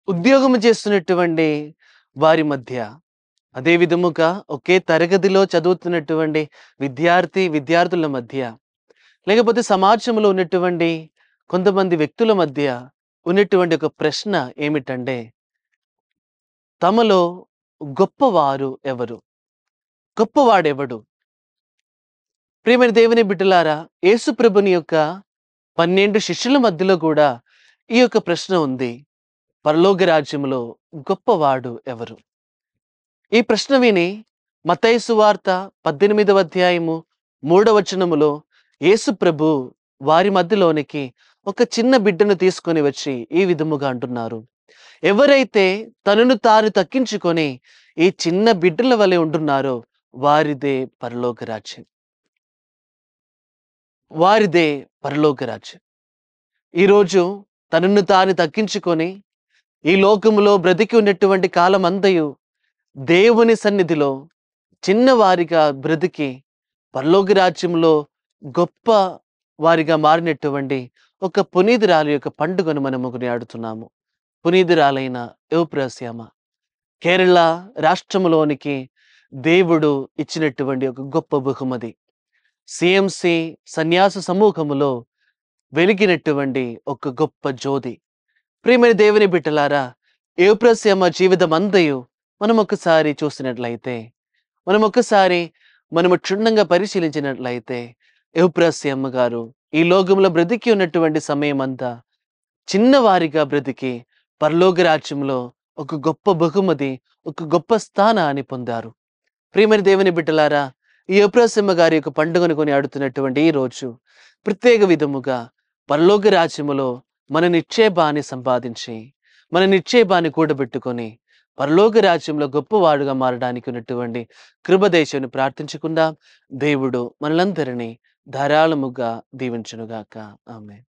ఉద్యోగం చేస్తున్నటువంటి వారి మధ్య, అదే విధముగా ఒకే తరగతిలో చదువుతున్నటువంటి విద్యార్థుల మధ్య, లేకపోతే సమాజంలో ఉన్నటువంటి కొంతమంది వ్యక్తుల మధ్య ఉన్నటువంటి ఒక ప్రశ్న ఏమిటంటే, తమలో గొప్పవారు ఎవరు? గొప్పవాడెవడు? ప్రియమైన దేవుని బిడ్డలారా, యేసు ప్రభుని యొక్క 12 శిష్యుల మధ్యలో కూడా ఈ యొక్క ప్రశ్న ఉంది. పరలోక రాజ్యములో గొప్పవాడు ఎవరు? ఈ ప్రశ్న విని మత్తయి సువార్త 18వ అధ్యాయము 3వ వచనములో యేసు ప్రభు వారి మధ్యలోనికి ఒక చిన్న బిడ్డను తీసుకొని వచ్చి ఈ విధముగా అంటున్నారు. ఎవరైతే తనను తాను తగ్గించుకొని ఈ చిన్న బిడ్డల వలె ఉంటున్నారో వారిదే పరలోక రాజ్యం. వారిదే పరలోక రాజ్యం. ఈరోజు తనను తాను తగ్గించుకొని ఈ లోకములో బ్రతికి ఉన్నటువంటి కాలమంతయు దేవుని సన్నిధిలో చిన్నవారిగా బ్రతికి పరలోక రాజ్యంలో గొప్ప వారిగా మారినటువంటి ఒక పునీతురాలి యొక్క పండుగను మనము కొనియాడుతున్నాము. పునీతురాలైన యోప్రాస్యామ కేరళ రాష్ట్రములోనికి దేవుడు ఇచ్చినటువంటి ఒక గొప్ప బహుమతి. సిఎంసి సన్యాస సమూహములో వెలిగినటువంటి ఒక గొప్ప జ్యోతి. ప్రియమైన దేవుని బిడ్డలారా, యోప్రాస్యామ జీవితం అంతయు మనం ఒకసారి చూసినట్లయితే, మనము క్షుణ్ణంగా పరిశీలించినట్లయితే, యోప్రాస్యామ గారు ఈ లోకంలో బ్రతికి ఉన్నటువంటి సమయం అంతా చిన్నవారిగా బ్రతికి పరలోక రాజ్యంలో ఒక గొప్ప బహుమతి, ఒక గొప్ప స్థానాన్ని పొందారు. ప్రియమైన దేవుని బిడ్డలారా, ఈ యోప్రాస్యామ గారి యొక్క పండుగను కొనియాడుతున్నటువంటి ఈ రోజు ప్రత్యేక విధముగా పరలోక రాజ్యములో మన నిక్షేపాన్ని సంపాదించి, మన నిక్షేపాన్ని కూడబెట్టుకొని పరలోక రాజ్యంలో గొప్పవాడుగా మారడానికి ఉన్నటువంటి కృపదేశాన్ని ప్రార్థించుకుందాం. దేవుడు మనలందరినీ ధారాళముగా దీవించునుగాక. ఆమేన్.